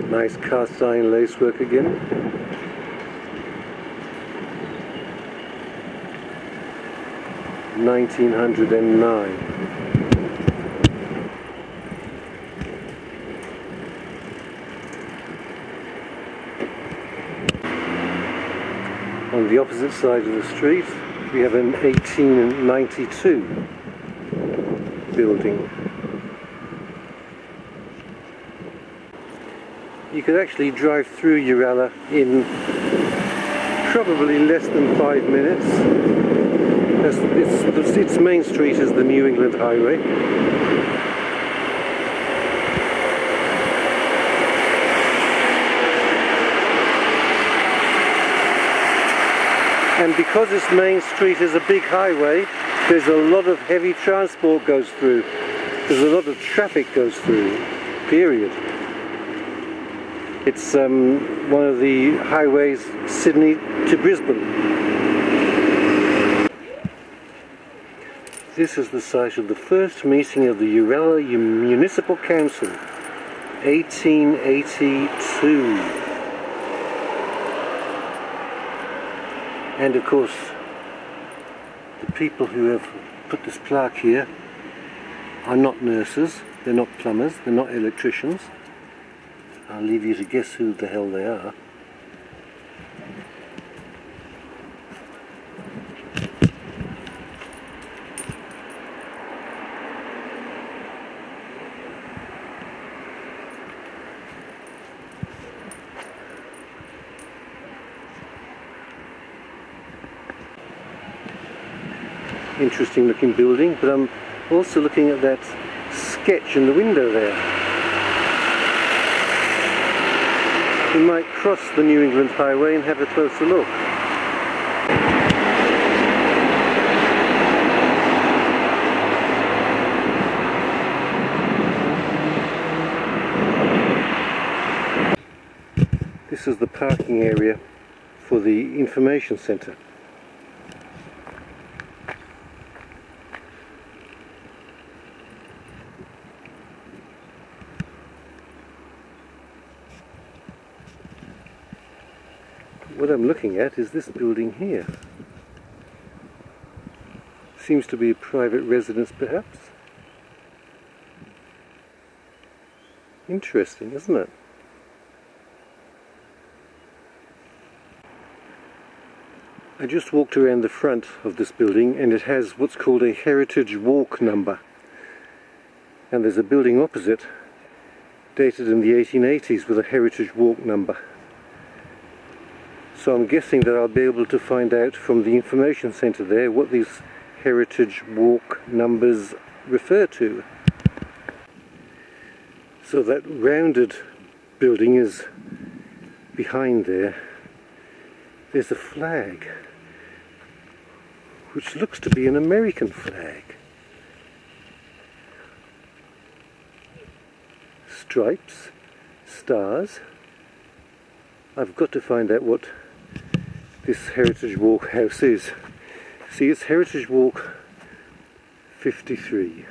Nice cast iron lacework again. (1909). On the opposite side of the street we have an 1892 building. You could actually drive through Uralla in probably less than 5 minutes. Its main street is the New England Highway. And because this main street is a big highway, there's a lot of heavy transport goes through. There's a lot of traffic goes through, period. It's one of the highways Sydney to Brisbane. This is the site of the first meeting of the Uralla Municipal Council, 1882. And of course, the people who have put this plaque here are not nurses, they're not plumbers, they're not electricians. I'll leave you to guess who the hell they are. Interesting looking building, but I'm also looking at that sketch in the window there. We might cross the New England Highway and have a closer look. This is the parking area for the information centre. What I'm looking at is this building here. Seems to be a private residence, perhaps. Interesting, isn't it? I just walked around the front of this building and it has what's called a Heritage Walk number. And there's a building opposite, dated in the 1880s, with a Heritage Walk number. So I'm guessing that I'll be able to find out from the information centre there what these Heritage Walk numbers refer to. So that rounded building is behind there. There's a flag, which looks to be an American flag. Stripes, stars. I've got to find out what this Heritage Walk house is. See, it's Heritage Walk 53.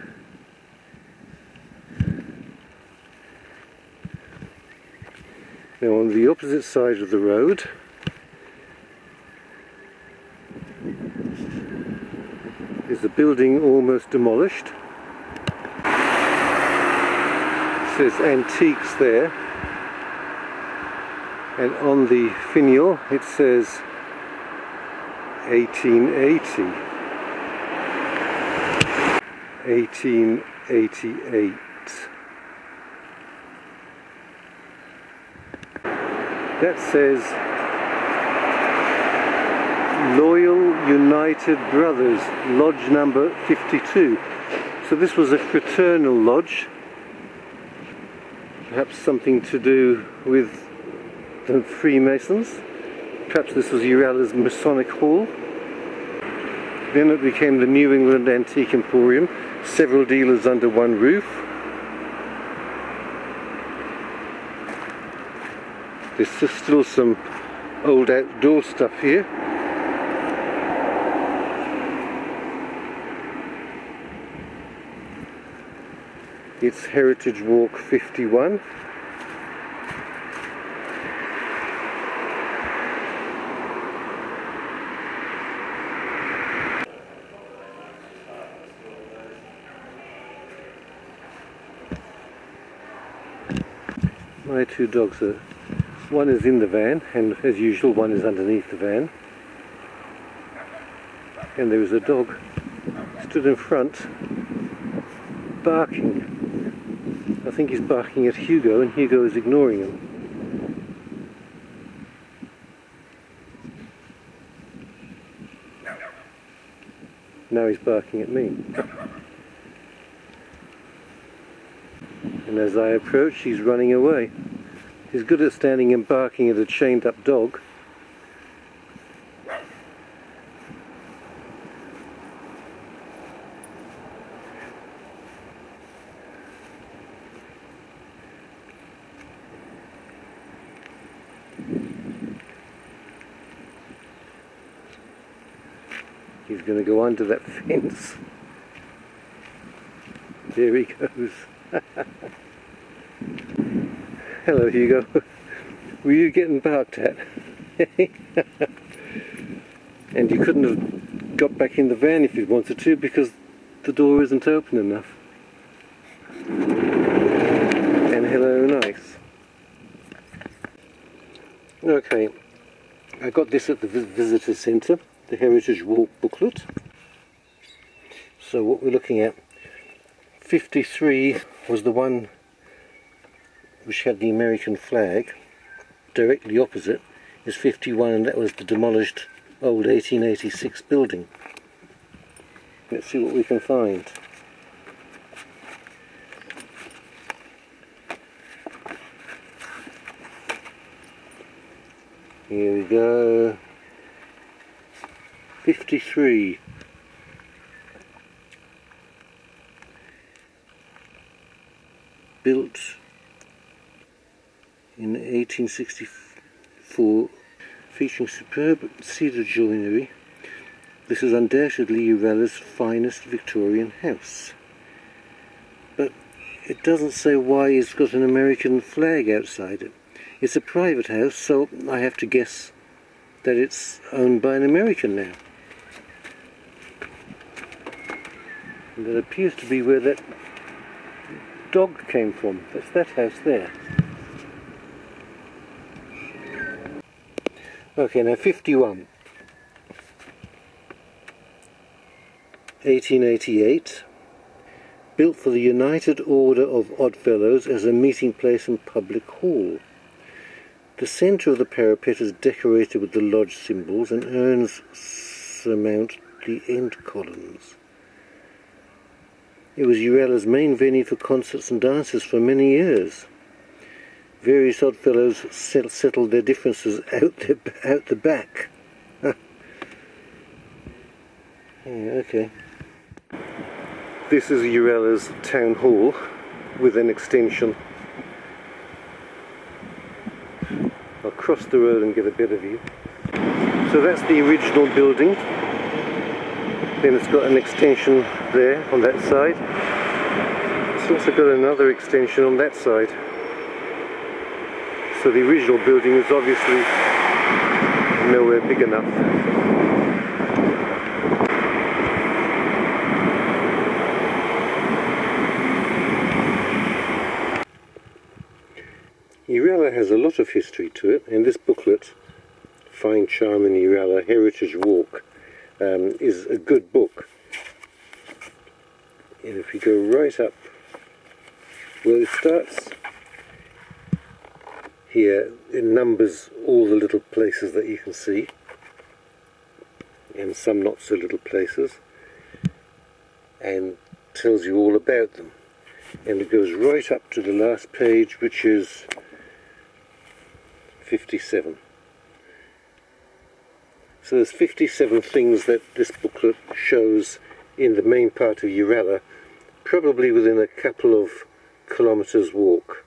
Now on the opposite side of the road is a building almost demolished. It says Antiques there, and on the finial it says 1880, 1888. That says Loyal United Brothers, Lodge number 52. So this was a fraternal lodge, perhaps something to do with the Freemasons. Perhaps this was Uralla's Masonic Hall. Then it became the New England Antique Emporium, several dealers under one roof. There's still some old outdoor stuff here. It's Heritage Walk 51. my two dogs are, one is in the van, and as usual one is underneath the van, and there is a dog stood in front barking. I think he's barking at Hugo, and Hugo is ignoring him. Now he's barking at me. And as I approach, he's running away. He's good at standing and barking at a chained up dog. He's going to go under that fence. There he goes. Hello Hugo. Were you getting barked at? And you couldn't have got back in the van if you'd wanted to because the door isn't open enough. And hello nice. Okay, I got this at the visitor centre, the Heritage Walk booklet. So what we're looking at, 53 was the one which had the American flag. Directly opposite is 51, and that was the demolished old 1886 building. Let's see what we can find. Here we go. 53. Built in 1864, featuring superb cedar joinery. This is undoubtedly Uralla's finest Victorian house. But it doesn't say why it's got an American flag outside it. It's a private house, so I have to guess that it's owned by an American now. And that appears to be where that dog came from. That's that house there. Okay, now 51. 1888. Built for the United Order of Oddfellows as a meeting place and public hall. The centre of the parapet is decorated with the lodge symbols, and urns surmount the end columns. It was Uralla's main venue for concerts and dances for many years. Various Oddfellows settled their differences out the back. Yeah, okay. This is Uralla's town hall with an extension. I'll cross the road and get a better view. So that's the original building. Then it's got an extension there on that side. It's also got another extension on that side. So the original building is obviously nowhere big enough. Uralla has a lot of history to it, and this booklet, Find Charm in Uralla, Heritage Walk, is a good book. And if we go right up, well, it starts here. It numbers all the little places that you can see, and some not so little places, and tells you all about them. And it goes right up to the last page, which is 57. So there's 57 things that this booklet shows in the main part of Uralla, probably within a couple of kilometres walk.